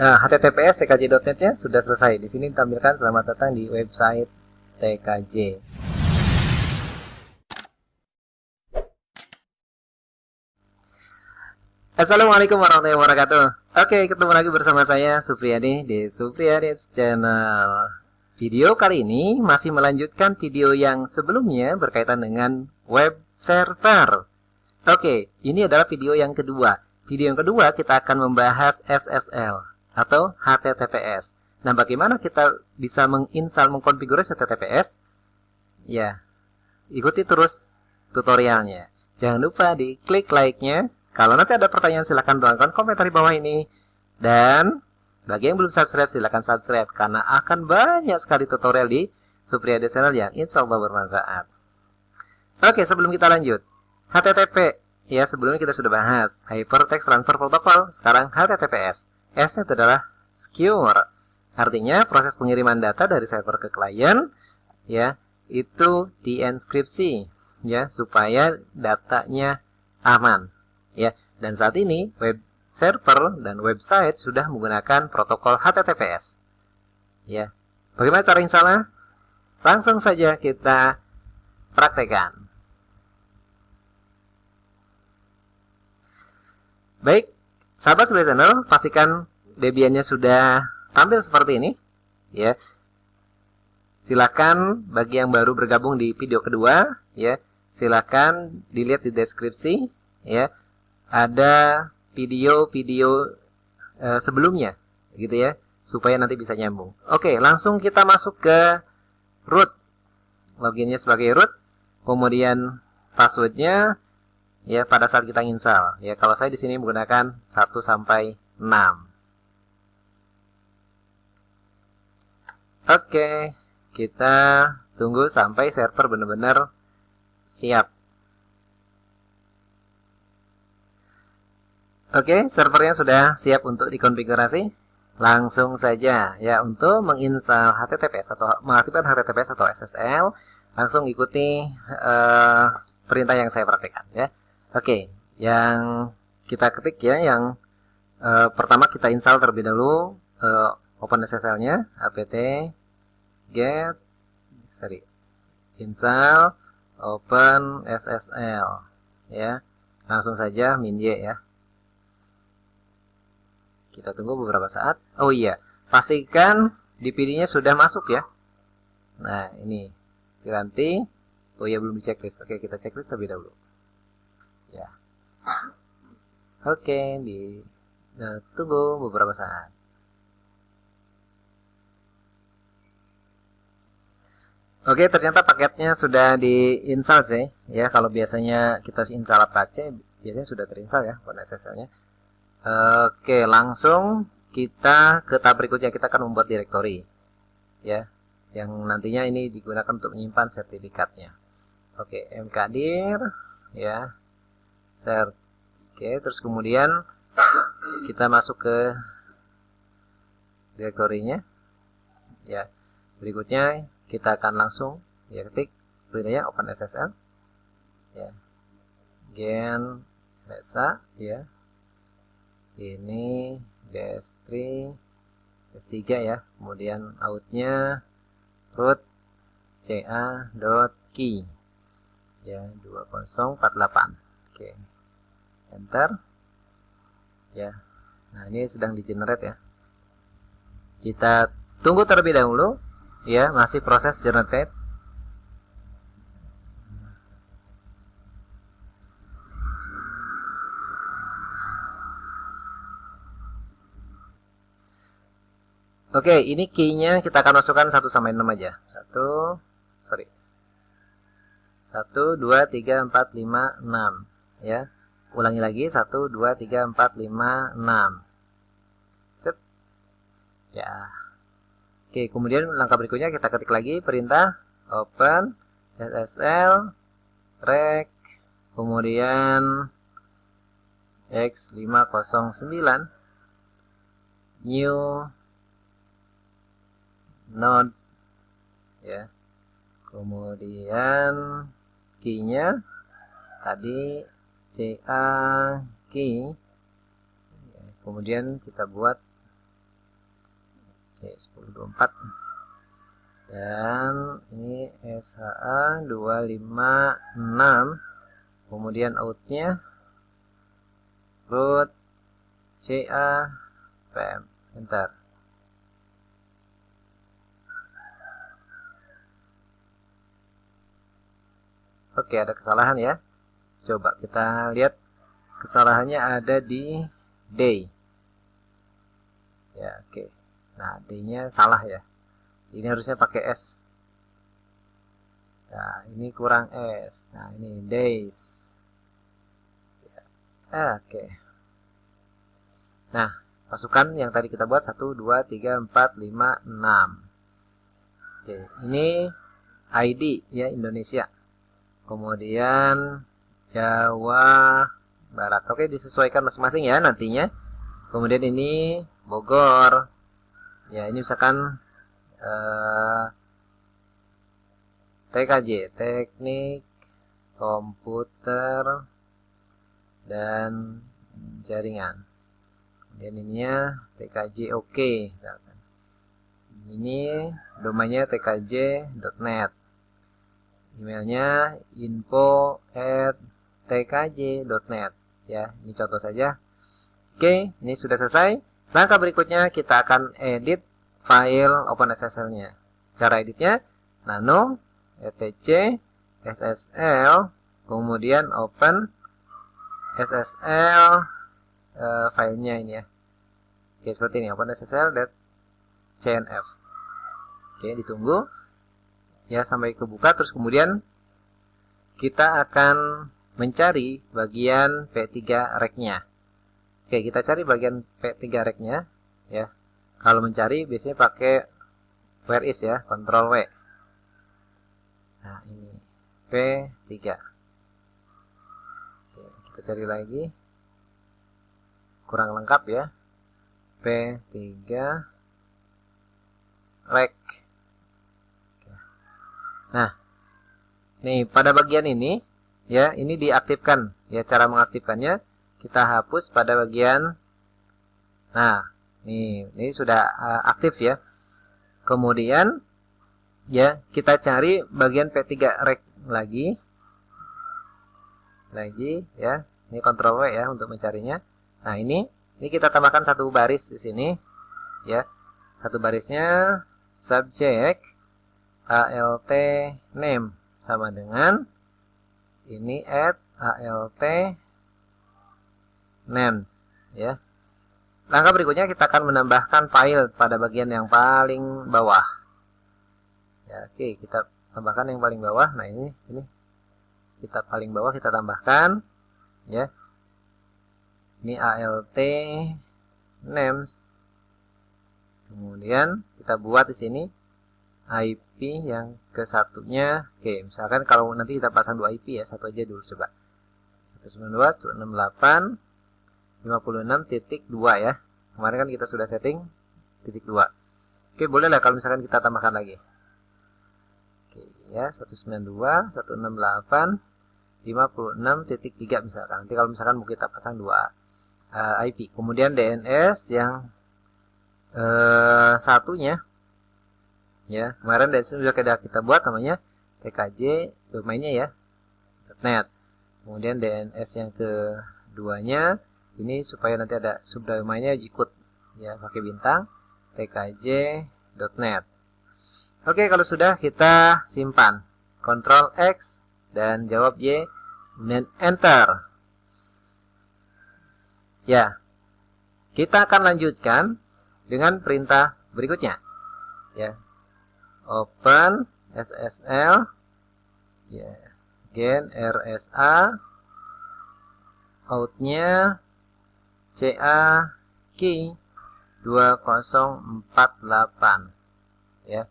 Nah, https tkj.net-nya sudah selesai. Di sini ditampilkan selamat datang di website TKJ. Assalamualaikum warahmatullahi wabarakatuh. Oke, ketemu lagi bersama saya Supriyadi di Supriyadi Channel. Video kali ini masih melanjutkan video yang sebelumnya berkaitan dengan web server. Oke, ini adalah video yang kedua. Video yang kedua kita akan membahas SSL atau HTTPS. Nah, bagaimana kita bisa menginstal, mengkonfigurasi HTTPS? Ya, ikuti terus tutorialnya. Jangan lupa di klik like-nya. Kalau nanti ada pertanyaan silahkan tuangkan komentar di bawah ini. Dan bagi yang belum subscribe silahkan subscribe karena akan banyak sekali tutorial di Supriyadi Channel yang insya Allah bermanfaat. Oke, sebelum kita lanjut, HTTP ya sebelumnya kita sudah bahas Hypertext Transfer Protocol. Sekarang HTTPS. S-nya itu adalah secure. Artinya proses pengiriman data dari server ke klien ya itu dienkripsi ya supaya datanya aman. Ya, dan saat ini web server dan website sudah menggunakan protokol HTTPS. Ya, bagaimana cara installnya? Langsung saja kita praktekkan. Baik, sahabat Supriyadi Channel, pastikan Debiannya sudah tampil seperti ini. Ya, silakan bagi yang baru bergabung di video kedua, ya, silakan dilihat di deskripsi, ya. Ada video-video sebelumnya gitu ya supaya nanti bisa nyambung. Oke, langsung kita masuk ke root. Loginnya sebagai root, kemudian passwordnya ya pada saat kita install. Ya, kalau saya di sini menggunakan 1 sampai 6. Oke, kita tunggu sampai server benar-benar siap. Oke, servernya sudah siap untuk dikonfigurasi. Langsung saja ya untuk menginstal HTTPS atau mengaktifkan HTTPS atau SSL, langsung ikuti perintah yang saya praktekkan ya. Oke, yang kita ketik ya, yang pertama kita install terlebih dahulu OpenSSL-nya, apt get install OpenSSL ya. Langsung saja -y ya. Kita tunggu beberapa saat. Oh iya, pastikan DPD-nya sudah masuk ya. Nah, ini ganti. Oh iya, belum di checklist. Oke, kita checklist terlebih dahulu. Ya. Oke, tunggu beberapa saat. Oke, ternyata paketnya sudah diinstal sih. Ya, kalau biasanya kita install Apache, biasanya sudah terinstall ya OpenSSL-nya. Oke, langsung kita ke tab berikutnya. Kita akan membuat direktori ya, yang nantinya ini digunakan untuk menyimpan sertifikatnya. Oke, mkdir ya, oke, terus kemudian kita masuk ke direktorinya ya. Berikutnya kita akan langsung ya ketik perintahnya OpenSSL ya, gen besa ya, ini -3 ya, kemudian outnya root ca.key ya 2048. Oke, enter ya. Nah, ini sedang di generate ya, kita tunggu terlebih dahulu ya, masih proses generate. Oke, ini key-nya kita akan masukkan 1 sampai 6 aja. 1, 2, 3, 4, 5, 6. Ya. Ulangi lagi, 1, 2, 3, 4, 5, 6. Sip. Ya. Oke, kemudian langkah berikutnya kita ketik lagi perintah open SSL rec kemudian x509 new nodes ya, kemudian key-nya tadi ca key ya, kemudian kita buat 1024. Dan ini SHA 256. Kemudian outnya root CA PM. Enter. Oke, ada kesalahan ya. Coba kita lihat kesalahannya ada di day. Ya, oke. Nah, D-nya salah ya. Ini harusnya pakai S. Nah, ini kurang S. Nah, ini days. Oke. Nah, pasukan yang tadi kita buat 1, 2, 3, 4, 5, 6. Oke, ini ID ya, Indonesia. Kemudian Jawa Barat. Oke, disesuaikan masing-masing ya nantinya. Kemudian ini Bogor. Ya, ini misalkan TKJ, Teknik Komputer dan Jaringan. Kemudian ininya TKJ oke. Ini domainnya tkj.net. Emailnya info@tkj.net. Ya, ini contoh saja. Oke, ini sudah selesai. Langkah berikutnya kita akan edit file OpenSSL-nya. Cara editnya nano etc ssl kemudian open SSL filenya ini ya. Oke, seperti ini OpenSSL.cnf. Oke, ditunggu ya sampai kebuka, terus kemudian kita akan mencari bagian P3 rec-nya. Oke, kita cari bagian P3 rec-nya ya. Kalau mencari biasanya pakai where is ya, Ctrl W. Nah, ini P3. Oke, kita cari lagi. Kurang lengkap ya. P3 rec. Nah, nih pada bagian ini ya, ini diaktifkan ya. Cara mengaktifkannya kita hapus pada bagian. Nah, ini sudah aktif ya. Kemudian ya, kita cari bagian P3 rec lagi ya. Ini Ctrl W ya untuk mencarinya. Nah, ini kita tambahkan satu baris di sini ya. Satu barisnya subject alt name sama dengan ini alt names ya. Langkah berikutnya kita akan menambahkan file pada bagian yang paling bawah. Ya, oke, kita tambahkan yang paling bawah. Nah, ini kita paling bawah kita tambahkan ya. Ini alt names. Kemudian kita buat di sini IP yang ke satunya. Oke, misalkan kalau nanti kita pasang 2 IP ya, satu aja dulu coba. 192.168.56.2 ya. Kemarin kan kita sudah setting titik 2. Oke, boleh lah kalau misalkan kita tambahkan lagi. Oke, ya, 192.168.56.3 misalkan. Nanti kalau misalkan mau kita pasang 2 IP. Kemudian DNS yang satunya ya, kemarin DNS sudah kita buat namanya TKJ domainnya ya .net. Kemudian DNS yang keduanya ini supaya nanti ada subdomainnya ikut ya, pakai bintang tkj.net. Oke, kalau sudah kita simpan, Ctrl X dan jawab Y dan enter. Ya, kita akan lanjutkan dengan perintah berikutnya ya. Open SSL ya, gen RSA, outnya CA key 2048 ya.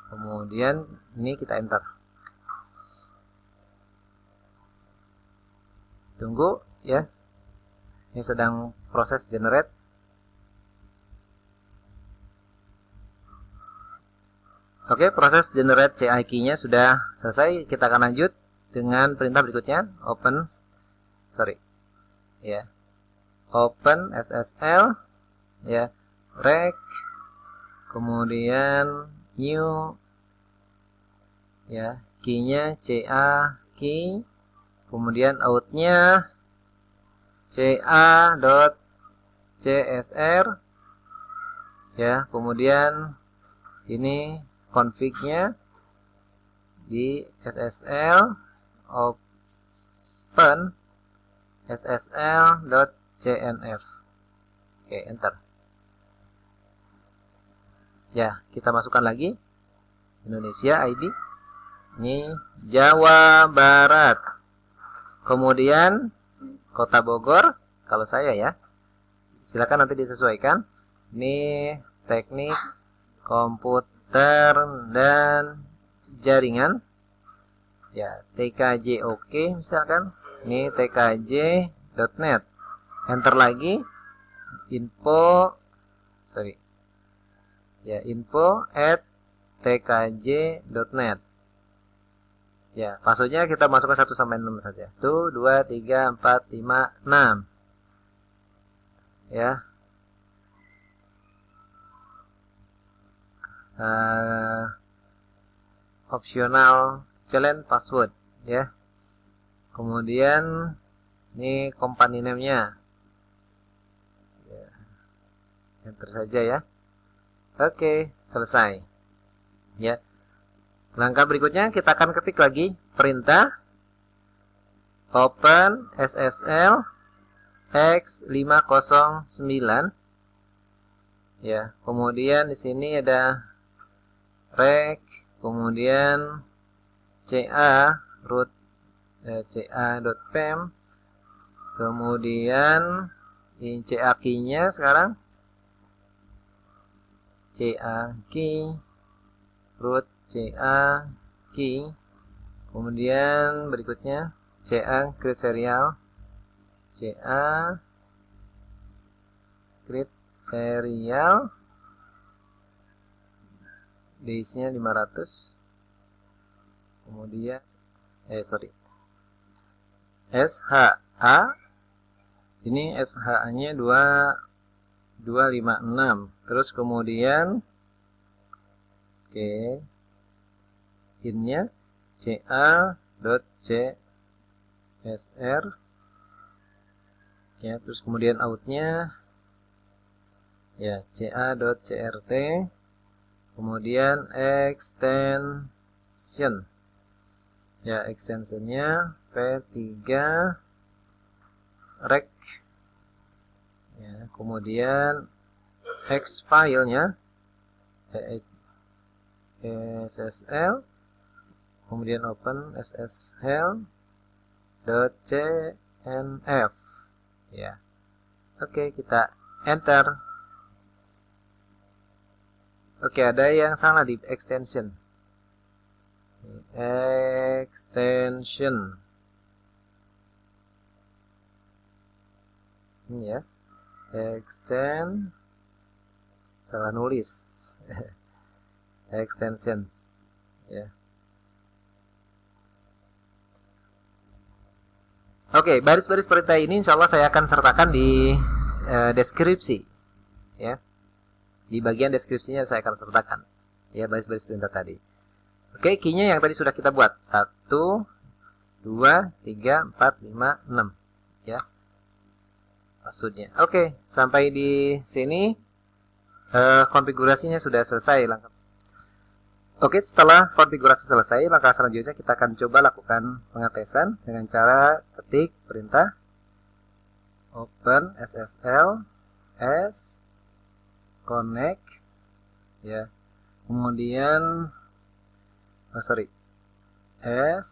Kemudian ini kita enter. Tunggu ya. Ini sedang proses generate. Oke, proses generate CA key-nya sudah selesai. Kita akan lanjut dengan perintah berikutnya. Open SSL ya, rec kemudian new, ya, key-nya CA key, kemudian outnya ca.csr, ya, kemudian ini config-nya di SSL open ssl.cnf. Oke, enter. Ya, kita masukkan lagi Indonesia ID. Ini Jawa Barat. Kemudian Kota Bogor, kalau saya ya. Silakan nanti disesuaikan. Ini teknik komputer dan jaringan. Ya, TKJ oke misalkan. Ini tkj.net. Enter lagi. info@tkj.net. Ya, passwordnya kita masukkan 1 sampai 6 saja. 1, 2, 3, 4, 5, 6. Ya. Optional challenge password, ya. Kemudian ini company name-nya. Ya. Enter saja ya. Oke, selesai. Ya. Langkah berikutnya kita akan ketik lagi perintah open SSL x509. Ya, kemudian di sini ada rec, kemudian ca root ca.pem, kemudian ini ca key-nya sekarang ca key root ca key, kemudian berikutnya ca create serial, ca create serial, base-nya 500, kemudian SHA, ini SHA-nya 256, terus kemudian in-nya ca.csr, ya, terus kemudian out-nya ya ca.crt, kemudian extension, ya, extensionnya p3 rec, ya, kemudian x filenya SSL, kemudian open ssl.cnf, ya. Oke, kita enter. Oke, ada yang salah di extension. Extension. Ini ya. Extend. Salah nulis. Extensions. Ya. Oke, baris-baris perintah ini insya Allah saya akan sertakan di deskripsi. Ya. Di bagian deskripsinya saya akan sertakan ya baris-baris perintah tadi. Oke, key-nya yang tadi sudah kita buat 1, 2, 3, 4, 5, 6 ya passwordnya. Oke, sampai di sini konfigurasinya sudah selesai lengkap. Oke, setelah konfigurasi selesai, langkah selanjutnya kita akan coba lakukan pengetesan dengan cara ketik perintah open SSL s connect, ya, kemudian s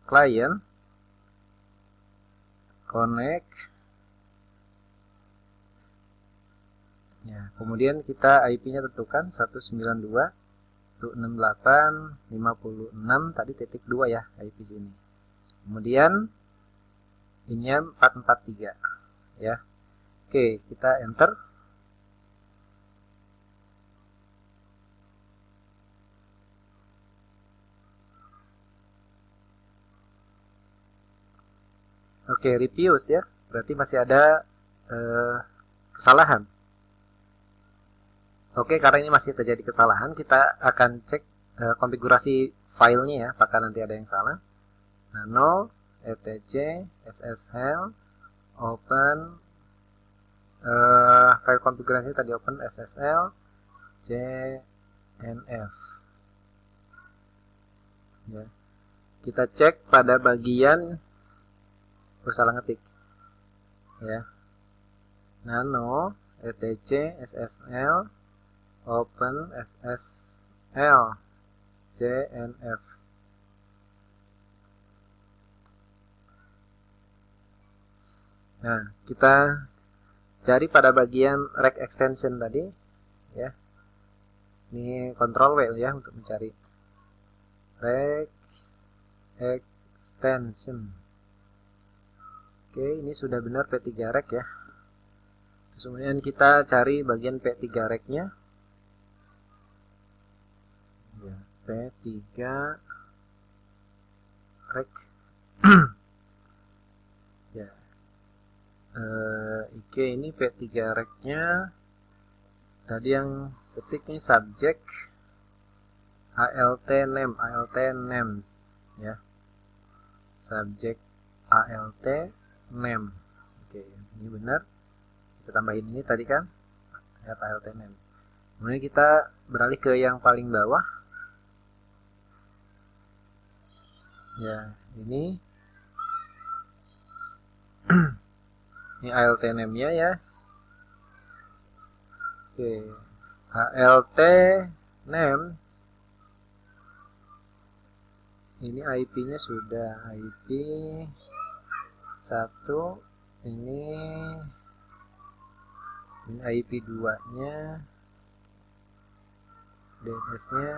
client connect, ya, kemudian kita IP-nya tentukan 192.168.56 tadi titik 2 ya IP sini, kemudian ini 443 ya. Oke, kita enter. Oke, refuse ya. Berarti masih ada kesalahan. Oke, karena ini masih terjadi kesalahan, kita akan cek konfigurasi filenya ya, apakah nanti ada yang salah. Nano etc sshell open file konfigurasi tadi open sshell cnf ya. Kita cek pada bagian salah ngetik ya, nano etc sshell open sshell cnf. Nah, kita cari pada bagian rec extension tadi ya. Ini Ctrl W ya untuk mencari rec extension. Oke, ini sudah benar P3 rec ya. Kemudian kita cari bagian P3 rec-nya. Ya, P3 rec. Ya. Oke, ini P3 rec-nya. Tadi yang ketik ini subject alt names ya. Subject alt name. Oke, ini benar. Kita tambahin ini tadi kan alt name. Kemudian kita beralih ke yang paling bawah. Ya, ini ini alt name-nya ya. Oke, alt names. Ini IP-nya sudah IP 1. Ini IP 2-nya. DNS-nya.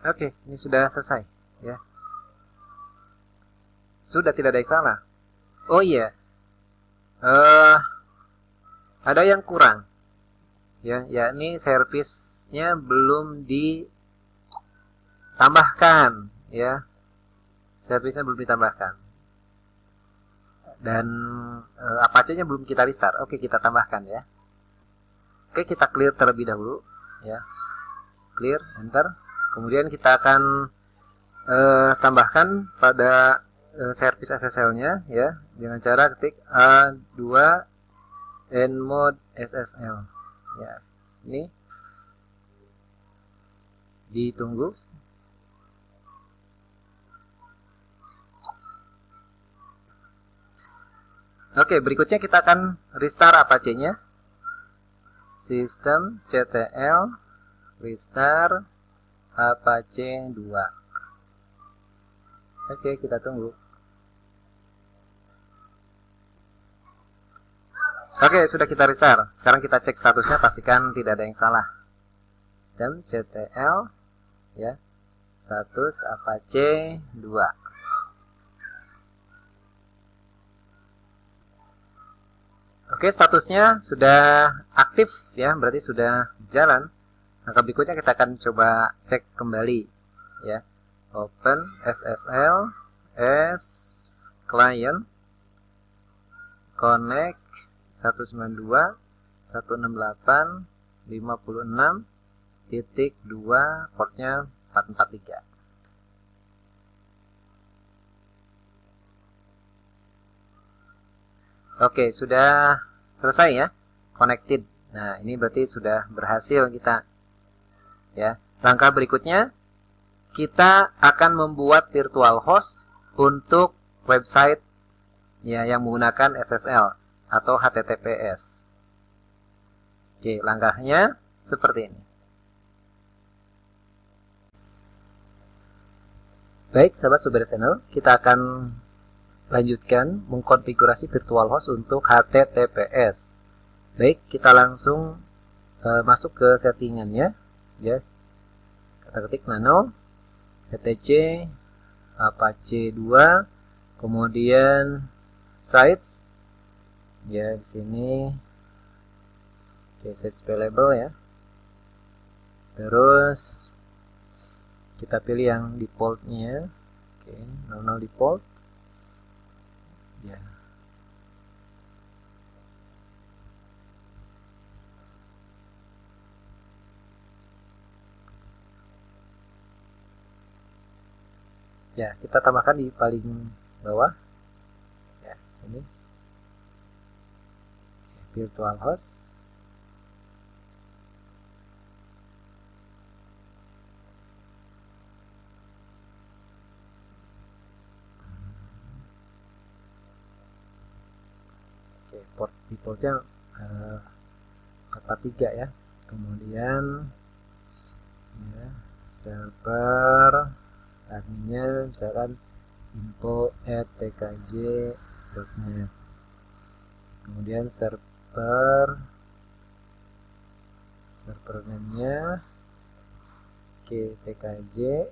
Oke, ini sudah selesai ya. Sudah tidak ada yang salah. Oh iya. Ada yang kurang. Ya, yakni servisnya belum ditambahkan ya. Servisnya belum ditambahkan. Dan Apache-nya belum kita restart. Oke, kita tambahkan ya. Oke, kita clear terlebih dahulu ya. Clear, enter. Kemudian kita akan tambahkan pada service SSL-nya ya dengan cara ketik A2 nmod SSL ya. Ini ditunggu. Oke, berikutnya kita akan restart Apache-nya. Sistem ctl restart Apache 2. Oke, kita tunggu. Oke, sudah kita restart. Sekarang kita cek statusnya, pastikan tidak ada yang salah. Sistem ctl ya. Status Apache 2. Oke, statusnya sudah aktif ya, berarti sudah jalan. Maka berikutnya kita akan coba cek kembali ya. Open SSL as client connect 192.168.56.2 portnya 443. Oke, sudah selesai ya, connected. Nah, ini berarti sudah berhasil kita ya. Langkah berikutnya kita akan membuat virtual host untuk website ya yang menggunakan SSL atau HTTPS. Oke, langkahnya seperti ini. Baik, sahabat Subir Channel, kita akan lanjutkan mengkonfigurasi virtual host untuk HTTPS. Baik, kita langsung masuk ke settingannya ya. Kita ketik nano etc Apache 2, kemudian sites ya di sini. Oke, sites available ya. Terus kita pilih yang defaultnya. Oke, 00 default ya. Ya, kita tambahkan di paling bawah. Ya, sini. Virtual host. Oke, port defaultnya 43 ya. Kemudian ya, server adminnya misalkan info@tkj.net. Kemudian server name-nya tkj.net.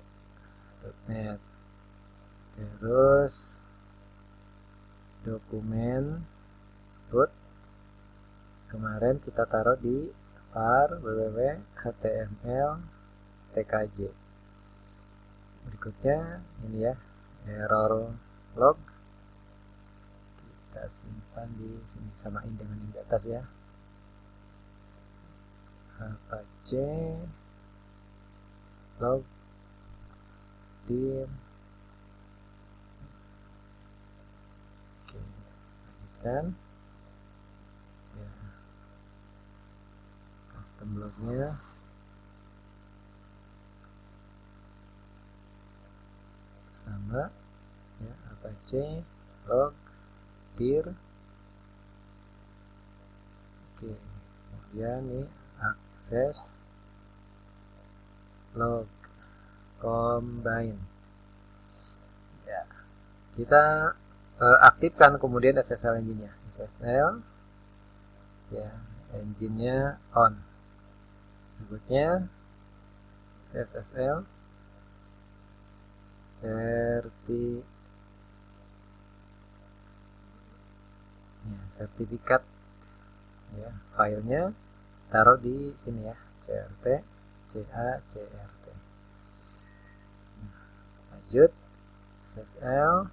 Terus dokumen root kemarin kita taruh di var www.html tkj. Berikutnya ini ya, error log kita simpan di sini, samain dengan yang di atas ya. Apache log dir. Oke, lanjutkan ya, custom lognya sama ya, Apache log dir. Oke, kemudian nih akses log combine ya, kita aktifkan kemudian SSL engine-nya. SSL ya, engine-nya on. Berikutnya SSL sertifikat ya, filenya taruh di sini ya, crt crt. Lanjut SSL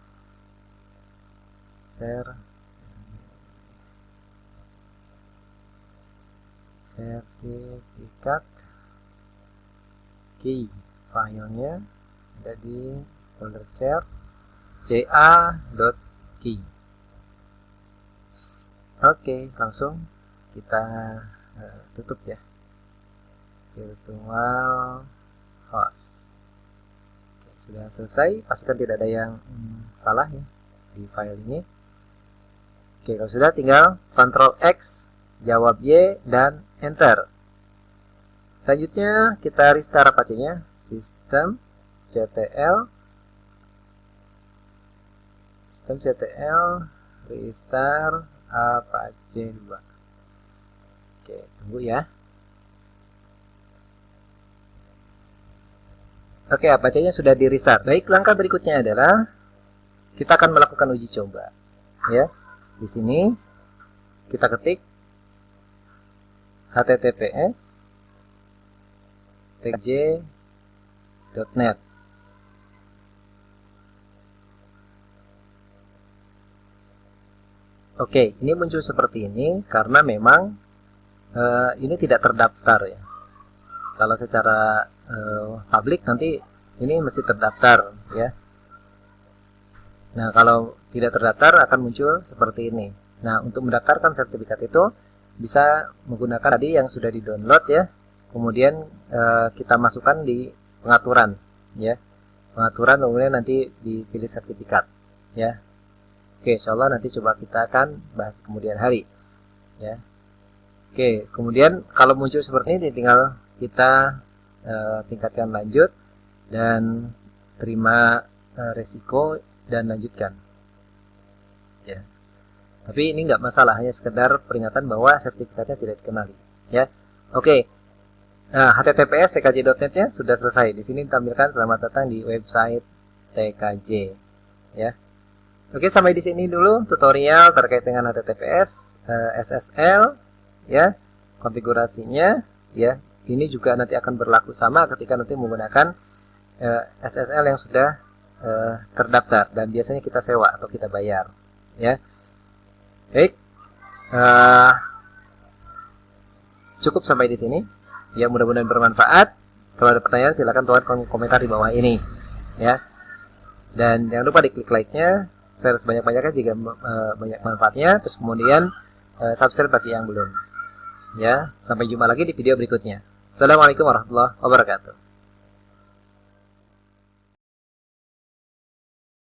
sertifikat key, filenya ada di folder cert ca.key. Oke, langsung kita tutup ya, virtual host. Oke, sudah selesai, pastikan tidak ada yang salah ya di file ini. Oke, kalau sudah tinggal Ctrl X, jawab Y, dan Enter. Selanjutnya kita restart Apache-nya, sistem ctl restart Apache 2. Oke, tunggu ya. Oke, Apache-nya sudah di restart. Baik, langkah berikutnya adalah kita akan melakukan uji coba. Ya, di sini kita ketik https tkj.net. Oke, ini muncul seperti ini karena memang ini tidak terdaftar ya. Kalau secara publik nanti ini mesti terdaftar ya. Nah, kalau tidak terdaftar akan muncul seperti ini. Nah, untuk mendaftarkan sertifikat itu bisa menggunakan tadi yang sudah di-download ya. Kemudian kita masukkan di pengaturan ya. Pengaturan kemudian nanti dipilih sertifikat ya. Oke, insyaallah nanti coba kita akan bahas kemudian hari ya. Oke, kemudian kalau muncul seperti ini tinggal kita tingkatkan lanjut dan terima resiko dan lanjutkan ya. Tapi ini nggak masalah, hanya sekedar peringatan bahwa sertifikatnya tidak dikenali ya. Oke. Nah, https tkj.net-nya sudah selesai. Di sini ditampilkan selamat datang di website TKJ ya. Oke, sampai di sini dulu tutorial terkait dengan HTTPS, SSL ya, konfigurasinya ya. Ini juga nanti akan berlaku sama ketika nanti menggunakan SSL yang sudah terdaftar dan biasanya kita sewa atau kita bayar ya. Baik, cukup sampai di sini ya, mudah-mudahan bermanfaat. Kalau ada pertanyaan silakan tuan komentar di bawah ini ya. Dan jangan lupa diklik like-nya, share sebanyak-banyaknya jika banyak manfaatnya. Terus kemudian subscribe bagi yang belum. Ya, sampai jumpa lagi di video berikutnya. Assalamualaikum warahmatullahi wabarakatuh.